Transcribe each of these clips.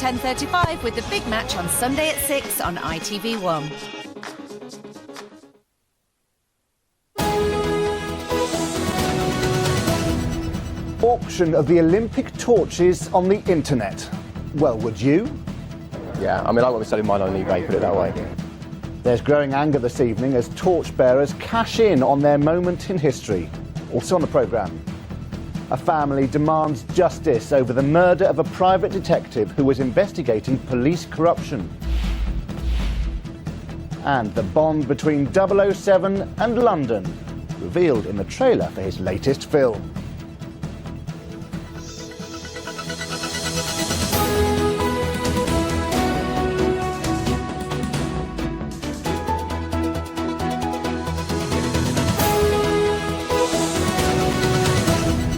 10:35 with the big match on Sunday at 6 on ITV1. Auction of the Olympic torches on the internet. Well, would you? Yeah, I mean, I won't be selling mine on eBay, put it that way. There's growing anger this evening as torchbearers cash in on their moment in history. Also on the programme, a family demands justice over the murder of a private detective who was investigating police corruption. And the bond between 007 and London, revealed in the trailer for his latest film.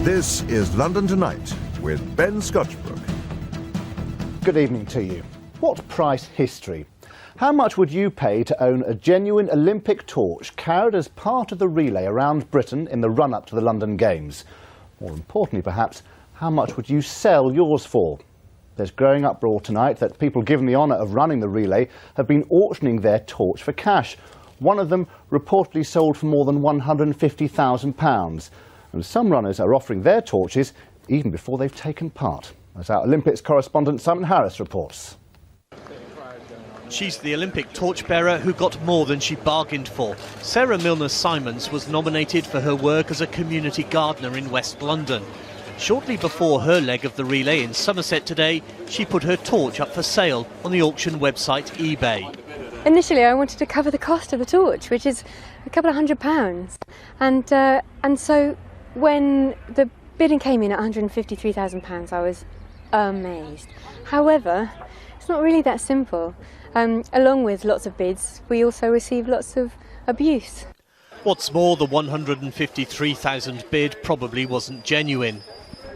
This is London Tonight with Ben Scotchbrook. Good evening to you. What price history? How much would you pay to own a genuine Olympic torch carried as part of the relay around Britain in the run-up to the London Games? More importantly, perhaps, how much would you sell yours for? There's growing uproar tonight that people given the honour of running the relay have been auctioning their torch for cash. One of them reportedly sold for more than £150,000. And some runners are offering their torches even before they've taken part. As our Olympics correspondent Simon Harris reports. She's the Olympic torchbearer who got more than she bargained for. Sarah Milner-Simons was nominated for her work as a community gardener in West London. Shortly before her leg of the relay in Somerset today, she put her torch up for sale on the auction website eBay. Initially I wanted to cover the cost of the torch, which is a couple of £100, and so when the bidding came in at £153,000, I was amazed. However, it's not really that simple. Along with lots of bids, we also received lots of abuse. What's more, the £153,000 bid probably wasn't genuine.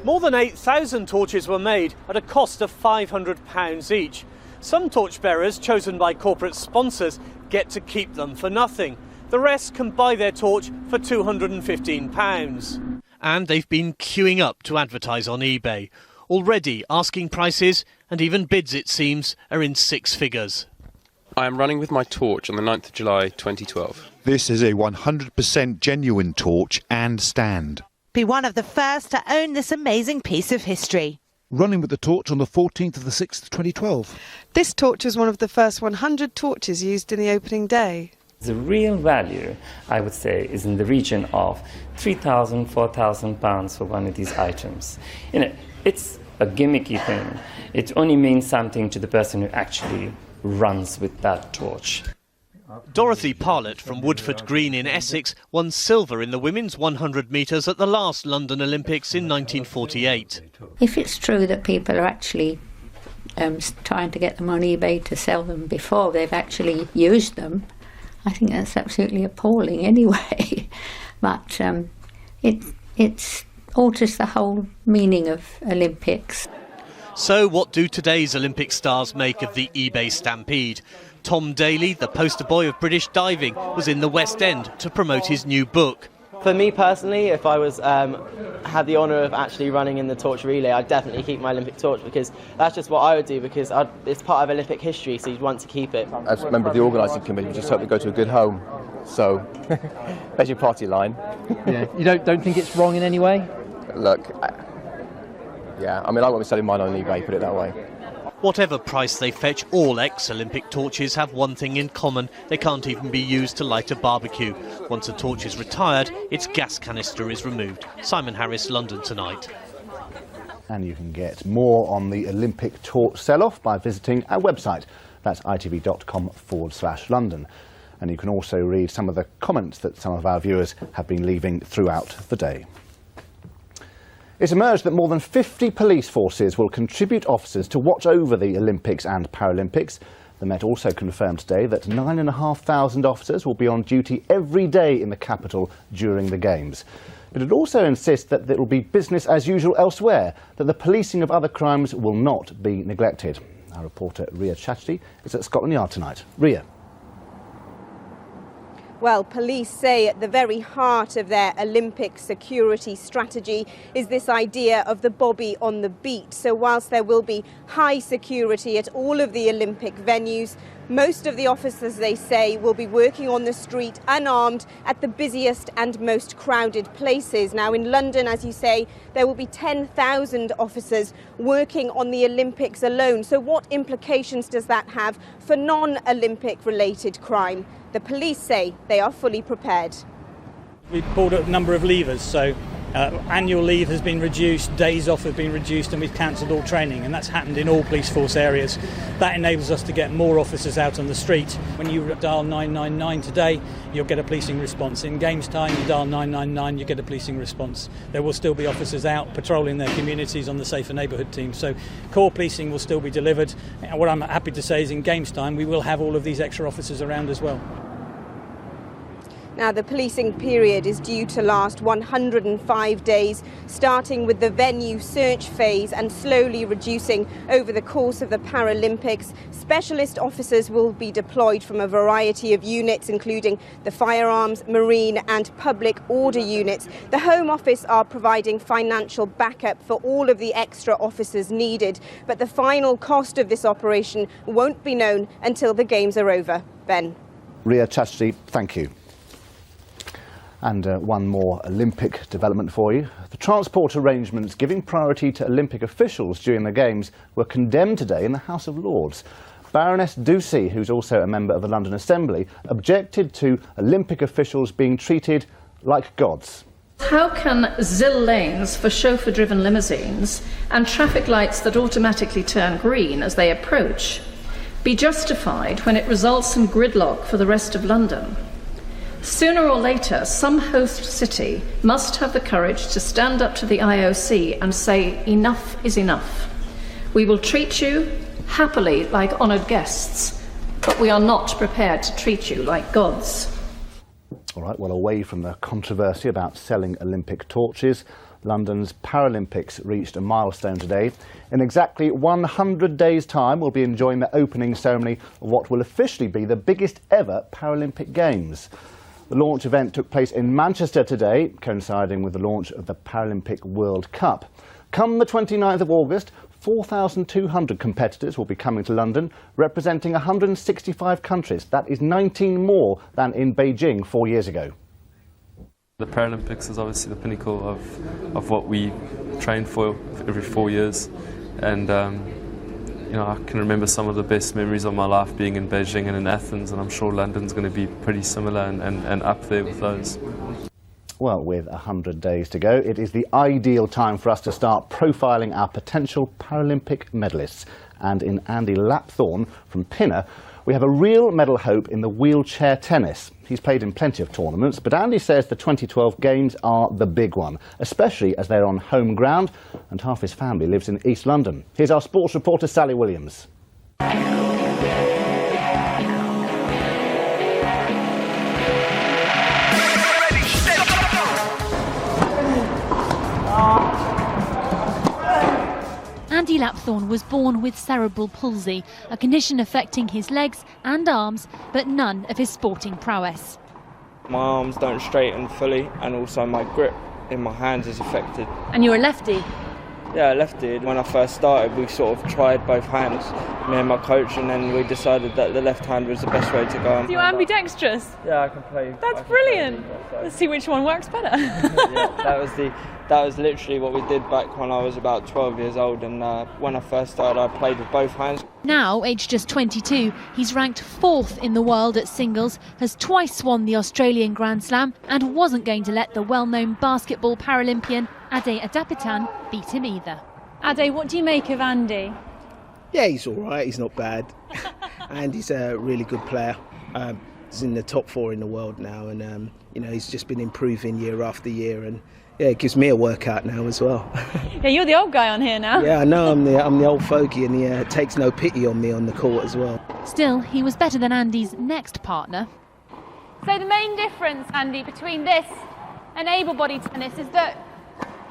More than 8,000 torches were made at a cost of £500 each. Some torchbearers chosen by corporate sponsors get to keep them for nothing. The rest can buy their torch for £215. And they've been queuing up to advertise on eBay. Already asking prices and even bids, it seems, are in six figures. I am running with my torch on the 9th of July 2012. This is a 100% genuine torch and stand. Be one of the first to own this amazing piece of history. Running with the torch on the 14th of the 6th, 2012. This torch was one of the first 100 torches used in the opening day. The real value, I would say, is in the region of £3,000, £4,000 for one of these items. You know, it's a gimmicky thing. It only means something to the person who actually runs with that torch. Dorothy Parlett from Woodford Green in Essex won silver in the women's 100 metres at the last London Olympics in 1948. If it's true that people are actually trying to get them on eBay to sell them before they've actually used them, I think that's absolutely appalling anyway. But it alters the whole meaning of Olympics. So what do today's Olympic stars make of the eBay stampede? Tom Daley, the poster boy of British diving, was in the West End to promote his new book. For me personally, if I was had the honour of actually running in the torch relay, I'd definitely keep my Olympic torch, because that's just what I would do, because it's part of Olympic history, so you'd want to keep it. As a member of the organising committee, we just hope we go to a good home. So, there's your party line. Yeah. You don't think it's wrong in any way? Look, yeah, I mean, I won't be selling mine on eBay, put it that way. Whatever price they fetch, all ex-Olympic torches have one thing in common: they can't even be used to light a barbecue. Once a torch is retired, its gas canister is removed. Simon Harris, London Tonight. And you can get more on the Olympic torch sell-off by visiting our website. That's itv.com/London. And you can also read some of the comments that some of our viewers have been leaving throughout the day. It's emerged that more than 50 police forces will contribute officers to watch over the Olympics and Paralympics. The Met also confirmed today that 9,500 officers will be on duty every day in the capital during the Games. But it also insists that it will be business as usual elsewhere, that the policing of other crimes will not be neglected. Our reporter Ria Chatterjee is at Scotland Yard tonight. Ria. Well, police say at the very heart of their Olympic security strategy is this idea of the Bobby on the beat. So whilst there will be high security at all of the Olympic venues, most of the officers, they say, will be working on the street unarmed at the busiest and most crowded places. Now in London, as you say, there will be 10,000 officers working on the Olympics alone. So what implications does that have for non-Olympic related crime? The police say they are fully prepared. We've pulled a number of levers, so annual leave has been reduced, days off have been reduced, and we've cancelled all training, and that's happened in all police force areas. That enables us to get more officers out on the street. When you dial 999 today, you'll get a policing response. In games time, you dial 999, you get a policing response. There will still be officers out patrolling their communities on the Safer Neighbourhood team, so core policing will still be delivered. And what I'm happy to say is in games time, we will have all of these extra officers around as well. Now, the policing period is due to last 105 days, starting with the venue search phase and slowly reducing over the course of the Paralympics. Specialist officers will be deployed from a variety of units, including the firearms, marine and public order units. The Home Office are providing financial backup for all of the extra officers needed, but the final cost of this operation won't be known until the Games are over. Ben. Ria Chatterjee, thank you. And one more Olympic development for you. The transport arrangements giving priority to Olympic officials during the Games were condemned today in the House of Lords. Baroness Ducey, who's also a member of the London Assembly, objected to Olympic officials being treated like gods. How can ZIL lanes for chauffeur-driven limousines and traffic lights that automatically turn green as they approach be justified when it results in gridlock for the rest of London? Sooner or later, some host city must have the courage to stand up to the IOC and say, enough is enough. We will treat you happily like honoured guests, but we are not prepared to treat you like gods. All right, well, away from the controversy about selling Olympic torches, London's Paralympics reached a milestone today. In exactly 100 days' time, we'll be enjoying the opening ceremony of what will officially be the biggest ever Paralympic Games. The launch event took place in Manchester today, coinciding with the launch of the Paralympic World Cup. Come the 29th of August, 4,200 competitors will be coming to London, representing 165 countries. That is 19 more than in Beijing 4 years ago. The Paralympics is obviously the pinnacle of what we train for every 4 years, and you know, I can remember some of the best memories of my life being in Beijing and in Athens, and I'm sure London's going to be pretty similar and up there with those. Well, with 100 days to go, it is the ideal time for us to start profiling our potential Paralympic medalists. And in Andy Lapthorne from Pinner, we have a real medal hope in the wheelchair tennis. He's played in plenty of tournaments, but Andy says the 2012 Games are the big one, especially as they're on home ground and half his family lives in East London. Here's our sports reporter, Sally Williams. Andy Lapthorne was born with cerebral palsy, a condition affecting his legs and arms, but none of his sporting prowess. My arms don't straighten fully, and also my grip in my hands is affected. And you're a lefty? Yeah, lefty. When I first started, we sort of tried both hands, me and my coach, and then we decided that the left hand was the best way to go. You're ambidextrous? Yeah, I can play. That's brilliant. Let's see which one works better. Yeah, that was literally what we did back when I was about 12 years old, and when I first started I played with both hands. Now, aged just 22, he's ranked 4th in the world at singles, has twice won the Australian Grand Slam and wasn't going to let the well-known basketball Paralympian Ade Adapitan beat him either. Ade, what do you make of Andy? Yeah, he's all right, he's not bad. And he's a really good player. He's in the top 4 in the world now, and you know, he's just been improving year after year, and yeah, it gives me a workout now as well. Yeah, you're the old guy on here now. Yeah, I know, I'm the old fogey, and he takes no pity on me on the court as well. Still, he was better than Andy's next partner. So the main difference, Andy, between this and able-bodied tennis is that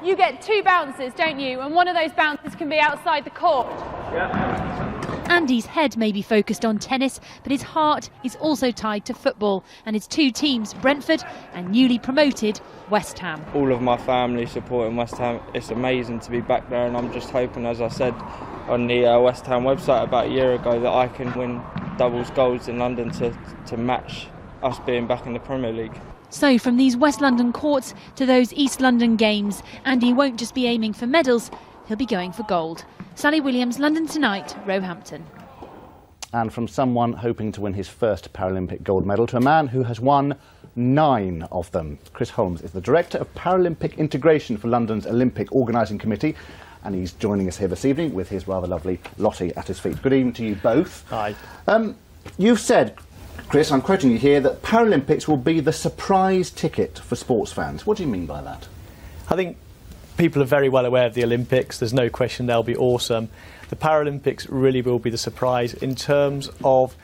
you get 2 bounces, don't you? And one of those bounces can be outside the court. Yeah. Andy's head may be focused on tennis, but his heart is also tied to football and his two teams, Brentford and newly promoted West Ham. All of my family supporting West Ham. It's amazing to be back there, and I'm just hoping, as I said on the West Ham website about a year ago, that I can win doubles goals in London to match us being back in the Premier League. So from these West London courts to those East London games, Andy won't just be aiming for medals, he'll be going for gold. Sally Williams, London Tonight, Roehampton. And from someone hoping to win his first Paralympic gold medal to a man who has won 9 of them. Chris Holmes is the Director of Paralympic Integration for London's Olympic Organising Committee, and he's joining us here this evening with his rather lovely Lottie at his feet. Good evening to you both. Hi. You've said, Chris, I'm quoting you here, that Paralympics will be the surprise ticket for sports fans. What do you mean by that? I think people are very well aware of the Olympics. There's no question they'll be awesome. The Paralympics really will be the surprise in terms of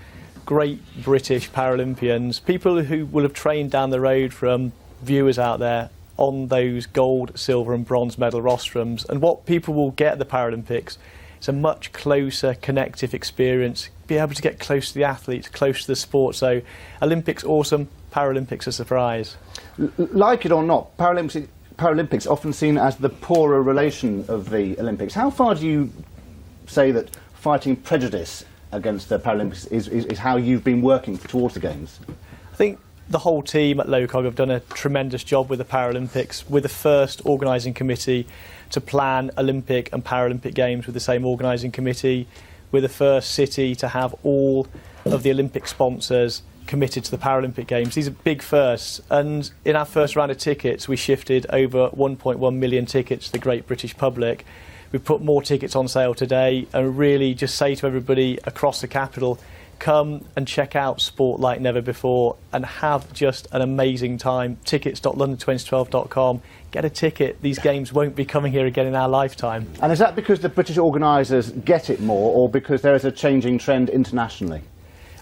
great British Paralympians, people who will have trained down the road from viewers out there on those gold, silver and bronze medal rostrums. And what people will get at the Paralympics is a much closer connective experience, be able to get close to the athletes, close to the sport. So Olympics awesome, Paralympics a surprise. Like it or not, Paralympics often seen as the poorer relation of the Olympics. How far do you say that fighting prejudice against the Paralympics is how you've been working towards the Games? I think the whole team at LOCOG have done a tremendous job with the Paralympics. We're the first organising committee to plan Olympic and Paralympic Games with the same organising committee. We're the first city to have all of the Olympic sponsors committed to the Paralympic Games. These are big firsts, and in our first round of tickets we shifted over 1.1 million tickets to the great British public. We've put more tickets on sale today and really just say to everybody across the capital, come and check out sport like never before and have just an amazing time. Tickets.london2012.com. Get a ticket. These games won't be coming here again in our lifetime. And is that because the British organisers get it more, or because there is a changing trend internationally?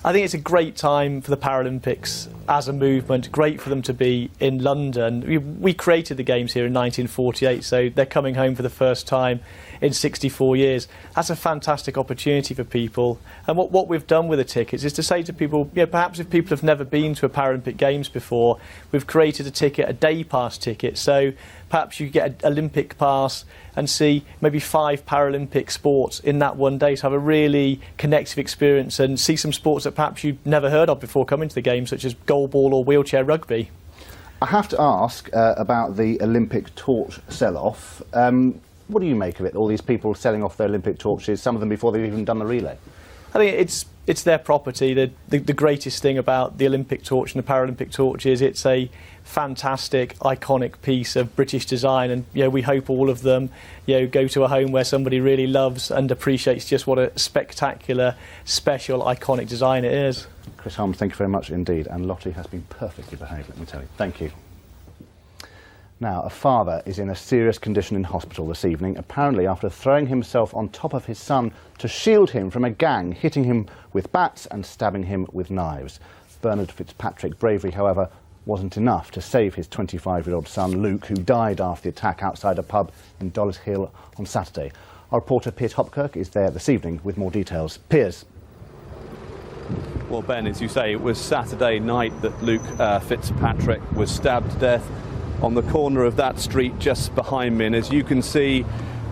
I think it's a great time for the Paralympics as a movement, great for them to be in London. We created the Games here in 1948, so they're coming home for the first time in 64 years. That's a fantastic opportunity for people. And what we've done with the tickets is to say to people, perhaps if people have never been to a Paralympic Games before, we've created a ticket, a day pass ticket. So perhaps you get an Olympic pass and see maybe 5 Paralympic sports in that one day, to have a really connective experience and see some sports that perhaps you'd never heard of before coming to the Games, such as goalball or wheelchair rugby. I have to ask about the Olympic torch sell-off. What do you make of it, all these people selling off their Olympic torches, some of them before they've even done the relay? I think it's their property. The greatest thing about the Olympic torch and the Paralympic torch is it's a fantastic, iconic piece of British design, and we hope all of them go to a home where somebody really loves and appreciates just what a spectacular, special, iconic design it is. Chris Holmes, thank you very much indeed, and Lottie has been perfectly behaved, let me tell you. Thank you. Now, a father is in a serious condition in hospital this evening, apparently after throwing himself on top of his son to shield him from a gang hitting him with bats and stabbing him with knives. Bernard Fitzpatrick's bravery, however, wasn't enough to save his 25-year-old son, Luke, who died after the attack outside a pub in Dollis Hill on Saturday. Our reporter Piers Hopkirk is there this evening with more details. Piers. Well, Ben, as you say, it was Saturday night that Luke Fitzpatrick was stabbed to death on the corner of that street just behind me. And as you can see,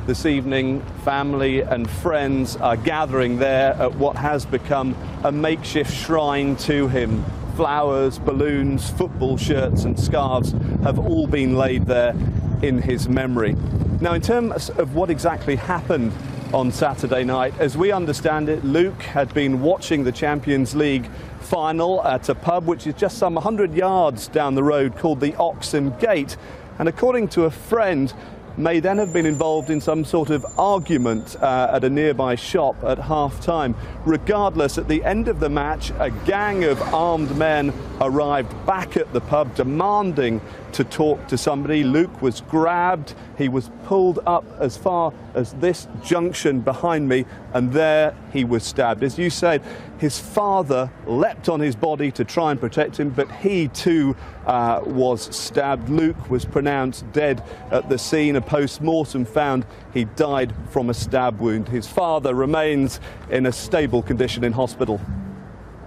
this evening, family and friends are gathering there at what has become a makeshift shrine to him. Flowers, balloons, football shirts and scarves have all been laid there in his memory. Now, in terms of what exactly happened on Saturday night, as we understand it, Luke had been watching the Champions League final at a pub which is just some 100 yards down the road called the Oxen Gate, and according to a friend, may then have been involved in some sort of argument at a nearby shop at half-time. Regardless, at the end of the match, a gang of armed men arrived back at the pub demanding to talk to somebody. Luke was grabbed, He was pulled up as far as this junction behind me, and there he was stabbed. As you said, his father leapt on his body to try and protect him, but he too was stabbed. Luke was pronounced dead at the scene. A post-mortem found he died from a stab wound. His father remains in a stable condition in hospital.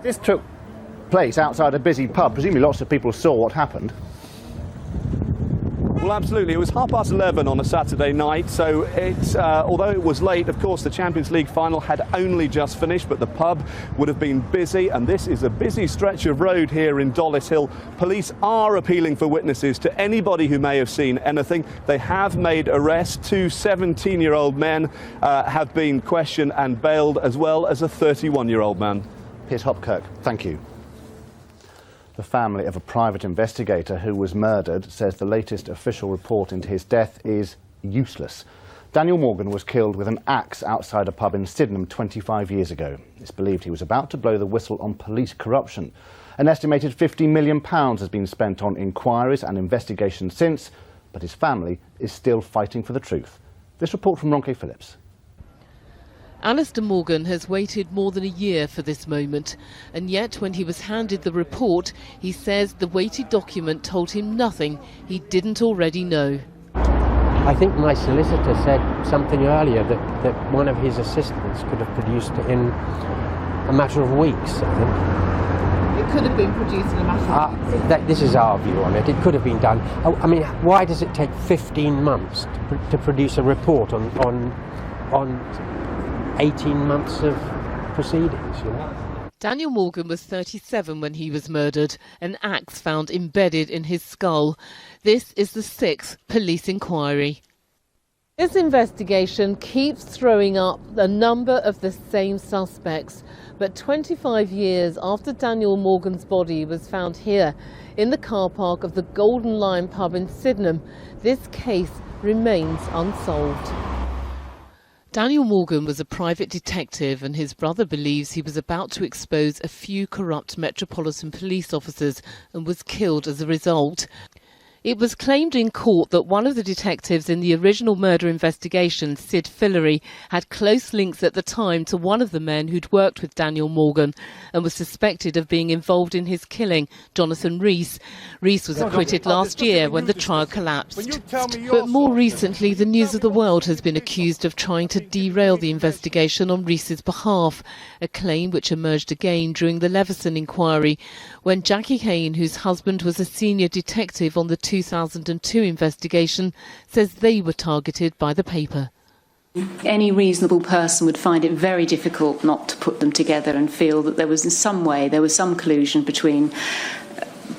This took place outside a busy pub. Presumably lots of people saw what happened. Well, absolutely. It was 11:30 on a Saturday night, so although it was late, of course, the Champions League final had only just finished, but the pub would have been busy, and this is a busy stretch of road here in Dollis Hill. Police are appealing for witnesses to anybody who may have seen anything. They have made arrests. 2 17-year-old men have been questioned and bailed, as well as a 31-year-old man. Piers Hopkirk, thank you. The family of a private investigator who was murdered says the latest official report into his death is useless. Daniel Morgan was killed with an axe outside a pub in Sydenham 25 years ago. It's believed he was about to blow the whistle on police corruption. An estimated £50 million has been spent on inquiries and investigations since, but his family is still fighting for the truth. This report from Ronke Phillips. Alistair Morgan has waited more than a year for this moment, and yet when he was handed the report, he says the weighted document told him nothing he didn't already know. I think my solicitor said something earlier that one of his assistants could have produced it in a matter of weeks, I think. It could have been produced in a matter of weeks? This is our view on it. It could have been done. I mean, why does it take 15 months to produce a report on 18 months of proceedings, you know? Daniel Morgan was 37 when he was murdered, an axe found embedded in his skull. This is the 6th police inquiry. This investigation keeps throwing up a number of the same suspects, but 25 years after Daniel Morgan's body was found here in the car park of the Golden Lion pub in Sydenham, this case remains unsolved. Daniel Morgan was a private detective, and his brother believes he was about to expose a few corrupt Metropolitan Police officers and was killed as a result. It was claimed in court that one of the detectives in the original murder investigation, Sid Fillery, had close links at the time to one of the men who'd worked with Daniel Morgan and was suspected of being involved in his killing, Jonathan Rees. Rees was acquitted last year when the trial collapsed. But more recently, the News of the World has been accused of trying to derail the investigation on Rees's behalf, a claim which emerged again during the Leveson inquiry, when Jackie Hayne, whose husband was a senior detective on the 2002 investigation, says they were targeted by the paper. Any reasonable person would find it very difficult not to put them together and feel that there was in some way, there was some collusion between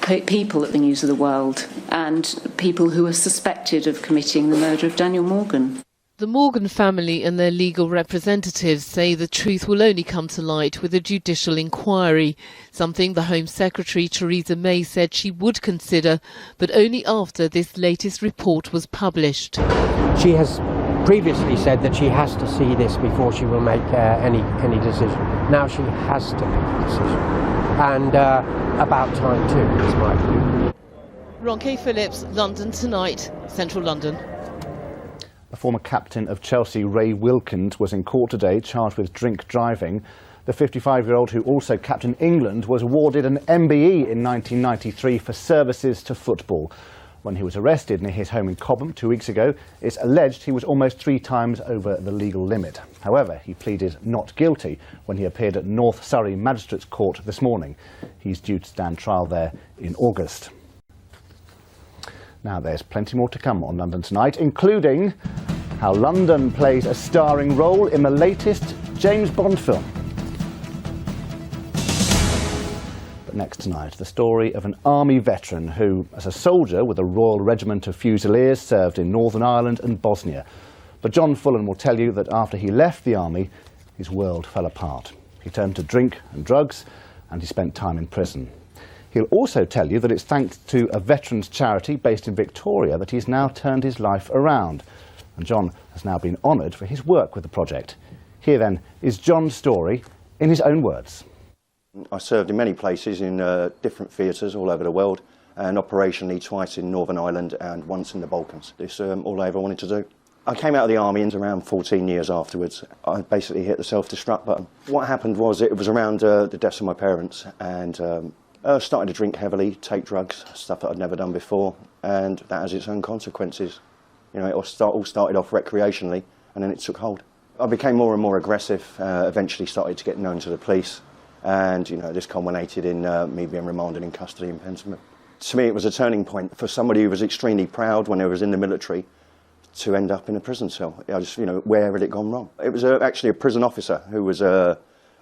people at the News of the World and people who were suspected of committing the murder of Daniel Morgan. The Morgan family and their legal representatives say the truth will only come to light with a judicial inquiry, something the Home Secretary Theresa May said she would consider, but only after this latest report was published. She has previously said that she has to see this before she will make any decision. Now she has to make a decision. And about time too, is my view. Ronke Phillips, London Tonight, Central London. The former captain of Chelsea, Ray Wilkins, was in court today charged with drink driving. The 55-year-old, who also captained England, was awarded an MBE in 1993 for services to football. When he was arrested near his home in Cobham 2 weeks ago, it's alleged he was almost 3 times over the legal limit. However, he pleaded not guilty when he appeared at North Surrey Magistrates Court this morning. He's due to stand trial there in August. Now, there's plenty more to come on London Tonight, including how London plays a starring role in the latest James Bond film. But next tonight, the story of an army veteran who, as a soldier with the Royal Regiment of Fusiliers, served in Northern Ireland and Bosnia. But John Fullen will tell you that after he left the army, his world fell apart. He turned to drink and drugs, and he spent time in prison. He'll also tell you that it's thanks to a veterans charity based in Victoria that he's now turned his life around. And John has now been honoured for his work with the project. Here then is John's story in his own words. I served in many places in different theatres all over the world, and operationally twice in Northern Ireland and once in the Balkans. It's all I ever wanted to do. I came out of the army and around 14 years afterwards. I basically hit the self-destruct button. What happened was it was around the deaths of my parents, and started to drink heavily, take drugs, stuff that I'd never done before, and that has its own consequences. You know, it all started off recreationally, and then it took hold. I became more and more aggressive, eventually started to get known to the police, and you know, this culminated in me being remanded in custody in Pentiment. To me, it was a turning point for somebody who was extremely proud when they was in the military to end up in a prison cell. I just, you know, where had it gone wrong? It was actually a prison officer who was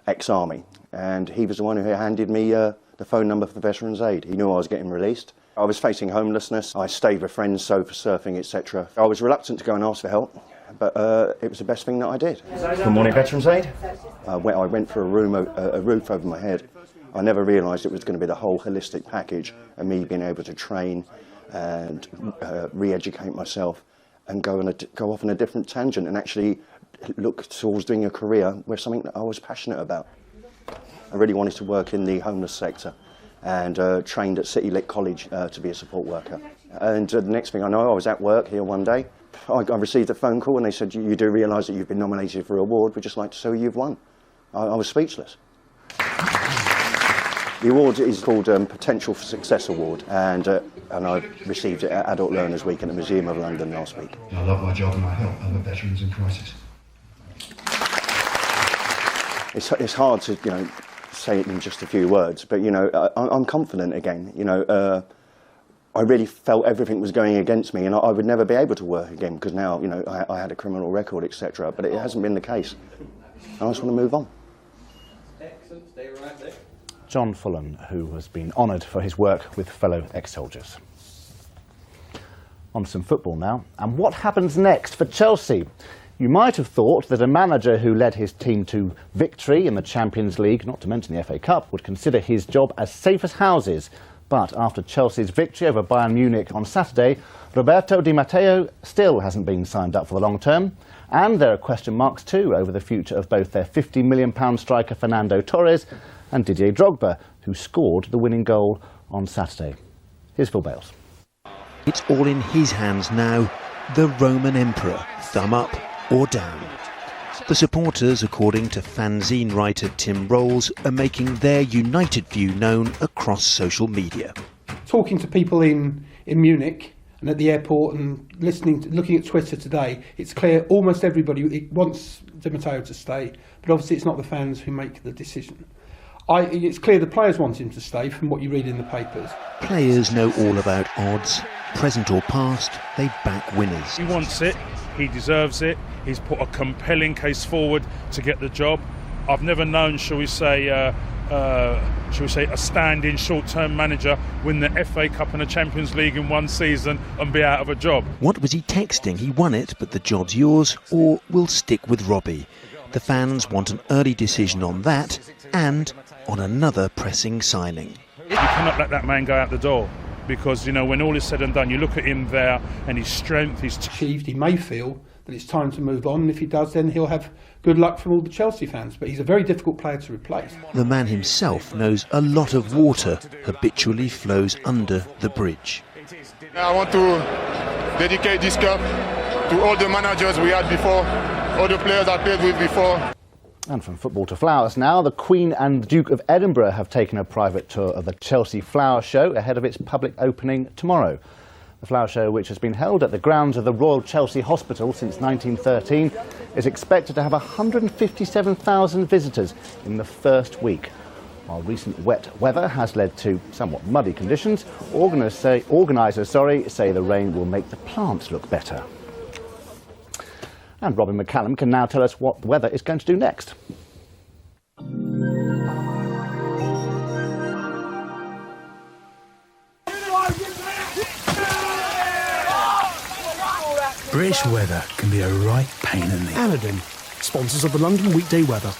ex-army, and he was the one who handed me the phone number for the Veterans Aid. He knew I was getting released. I was facing homelessness. I stayed with friends, sofa surfing, etc. I was reluctant to go and ask for help, but it was the best thing that I did. Good morning, Veterans Aid. I went for a roof over my head. I never realised it was going to be the whole holistic package of me being able to train and re-educate myself and go off on a different tangent and actually look towards doing a career where something that I was passionate about. I really wanted to work in the homeless sector and trained at City Lit College to be a support worker. And the next thing I know, I was at work here one day. I received a phone call and they said, you do realise that you've been nominated for an award, we'd just like to say you've won. I was speechless. The award is called Potential for Success Award, and I received it at Adult Learners Week at the Museum of London last week. I love my job and I help other veterans in crisis. It's hard to, you know, say it in just a few words, but, you know, I'm confident again. You know, I really felt everything was going against me and I would never be able to work again because now, you know, I had a criminal record, etc., but it hasn't been the case. I just want to move on. Excellent, stay right there. John Fullen, who has been honoured for his work with fellow ex-soldiers. On some football now. And what happens next for Chelsea? You might have thought that a manager who led his team to victory in the Champions League, not to mention the FA Cup, would consider his job as safe as houses. But after Chelsea's victory over Bayern Munich on Saturday, Roberto Di Matteo still hasn't been signed up for the long term. And there are question marks too over the future of both their £50 million striker Fernando Torres and Didier Drogba, who scored the winning goal on Saturday. Here's Phil Bales. It's all in his hands now, the Roman Emperor, thumb up or down. The supporters, according to fanzine writer Tim Rolls, are making their united view known across social media. Talking to people in Munich and at the airport and looking at Twitter today, it's clear almost everybody wants Di Matteo to stay, but obviously it's not the fans who make the decision. It's clear the players want him to stay from what you read in the papers. Players know all about odds. Present or past, they back winners. He wants it, he deserves it, he's put a compelling case forward to get the job. I've never known, shall we say, a stand-in short-term manager win the FA Cup and the Champions League in one season and be out of a job. What was he texting? He won it, but the job's yours, or we'll stick with Robbie. The fans want an early decision on that and on another pressing signing. You cannot let that man go out the door because, you know, when all is said and done, you look at him there and his strength, he's achieved. He may feel that it's time to move on, and if he does, then he'll have good luck from all the Chelsea fans, but he's a very difficult player to replace. The man himself knows a lot of water habitually flows under the bridge. I want to dedicate this cup to all the managers we had before, all the players I played with before. And from football to flowers now, the Queen and the Duke of Edinburgh have taken a private tour of the Chelsea Flower Show ahead of its public opening tomorrow. The Flower Show, which has been held at the grounds of the Royal Chelsea Hospital since 1913, is expected to have 157,000 visitors in the first week. While recent wet weather has led to somewhat muddy conditions, organisers say the rain will make the plants look better. And Robin McCallum can now tell us what the weather is going to do next. British weather can be a right pain in the... Anadin, sponsors of the London Weekday Weather.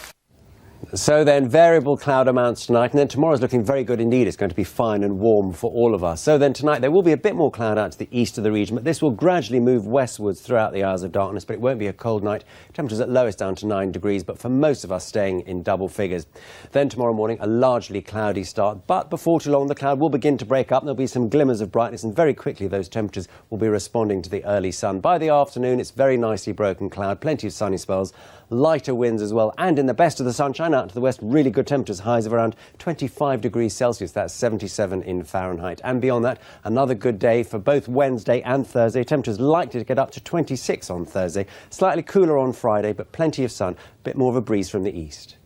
So then, variable cloud amounts tonight, and then tomorrow's looking very good indeed. It's going to be fine and warm for all of us. So then tonight there will be a bit more cloud out to the east of the region, but this will gradually move westwards throughout the hours of darkness, but it won't be a cold night. Temperatures at lowest down to 9 degrees, but for most of us staying in double figures. Then tomorrow morning, a largely cloudy start, but before too long the cloud will begin to break up. There'll be some glimmers of brightness, and very quickly those temperatures will be responding to the early sun. By the afternoon, it's very nicely broken cloud, plenty of sunny spells, lighter winds as well, and in the best of the sunshine out to the west, really good temperatures, highs of around 25 degrees Celsius, that's 77 in Fahrenheit. And beyond that, another good day for both Wednesday and Thursday. Temperatures likely to get up to 26 on Thursday, slightly cooler on Friday, but plenty of sun, a bit more of a breeze from the east.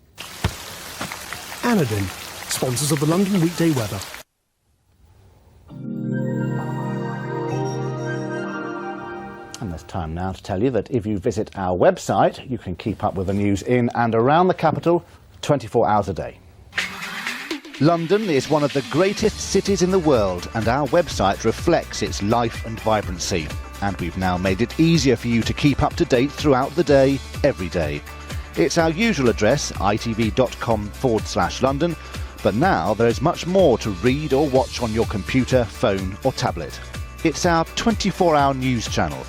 Anadin, sponsors of the London Weekday Weather. And there's time now to tell you that if you visit our website, you can keep up with the news in and around the capital 24 hours a day. London is one of the greatest cities in the world, and our website reflects its life and vibrancy. And we've now made it easier for you to keep up to date throughout the day, every day. It's our usual address, itv.com/London, but now there is much more to read or watch on your computer, phone or tablet. It's our 24-hour news channel.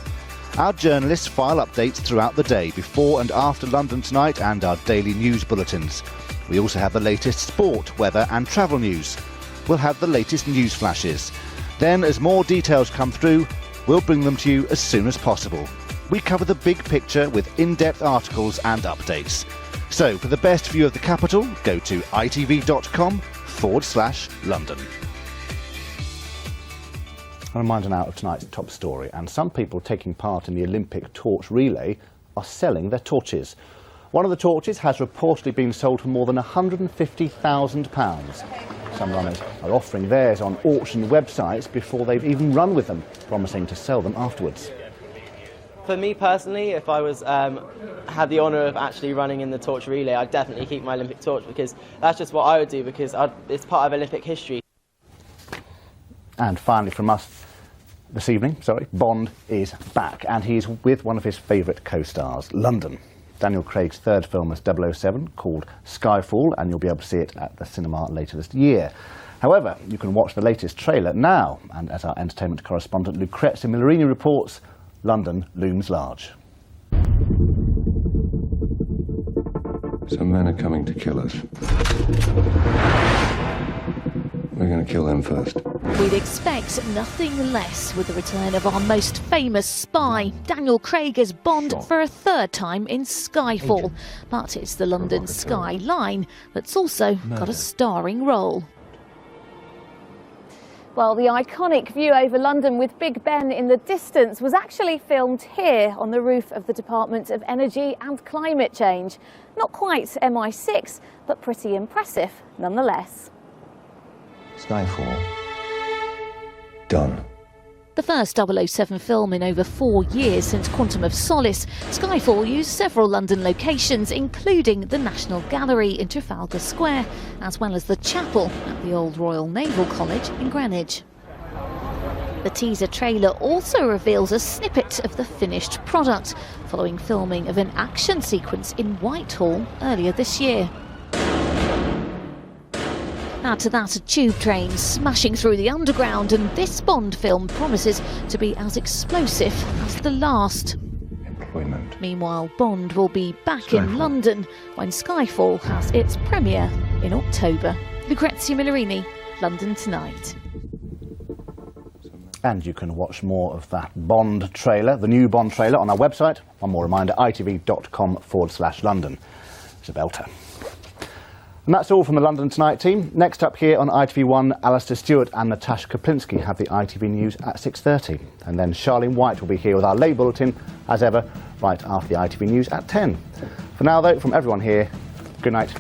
Our journalists file updates throughout the day, before and after London Tonight, and our daily news bulletins. We also have the latest sport, weather and travel news. We'll have the latest news flashes. Then, as more details come through, we'll bring them to you as soon as possible. We cover the big picture with in-depth articles and updates. So, for the best view of the capital, go to itv.com/London. A reminder now of tonight's top story, and some people taking part in the Olympic torch relay are selling their torches. One of the torches has reportedly been sold for more than £150,000. Some runners are offering theirs on auction websites before they've even run with them, promising to sell them afterwards. For me personally, if I was had the honour of actually running in the torch relay, I'd definitely keep my Olympic torch, because that's just what I would do, because it's part of Olympic history. And finally from us this evening, Bond is back, and he's with one of his favourite co-stars, London. Daniel Craig's third film as 007, called Skyfall, and you'll be able to see it at the cinema later this year. However, you can watch the latest trailer now, and as our entertainment correspondent Lucrezia Millarini reports, London looms large. Some men are coming to kill us. We're going to kill them first. We'd expect nothing less with the return of our most famous spy, Daniel Craig as Bond, for a third time in Skyfall. But it's the London skyline that's also got a starring role. Well, the iconic view over London with Big Ben in the distance was actually filmed here on the roof of the Department of Energy and Climate Change. Not quite MI6, but pretty impressive nonetheless. Skyfall. Done. The first 007 film in over 4 years since Quantum of Solace, Skyfall used several London locations, including the National Gallery in Trafalgar Square, as well as the chapel at the Old Royal Naval College in Greenwich. The teaser trailer also reveals a snippet of the finished product, following filming of an action sequence in Whitehall earlier this year. Add to that a tube train smashing through the underground, and this Bond film promises to be as explosive as the last. Employment. Meanwhile, Bond will be back in London when Skyfall has its premiere in October. Lucrezia Millarini, London Tonight. And you can watch more of that Bond trailer, the new Bond trailer, on our website. One more reminder, itv.com/London. It's a belter. And that's all from the London Tonight team. Next up here on ITV1, Alistair Stewart and Natasha Kaplinski have the ITV News at 6:30. And then Charlene White will be here with our late bulletin, as ever, right after the ITV News at 10. For now, though, from everyone here, good night.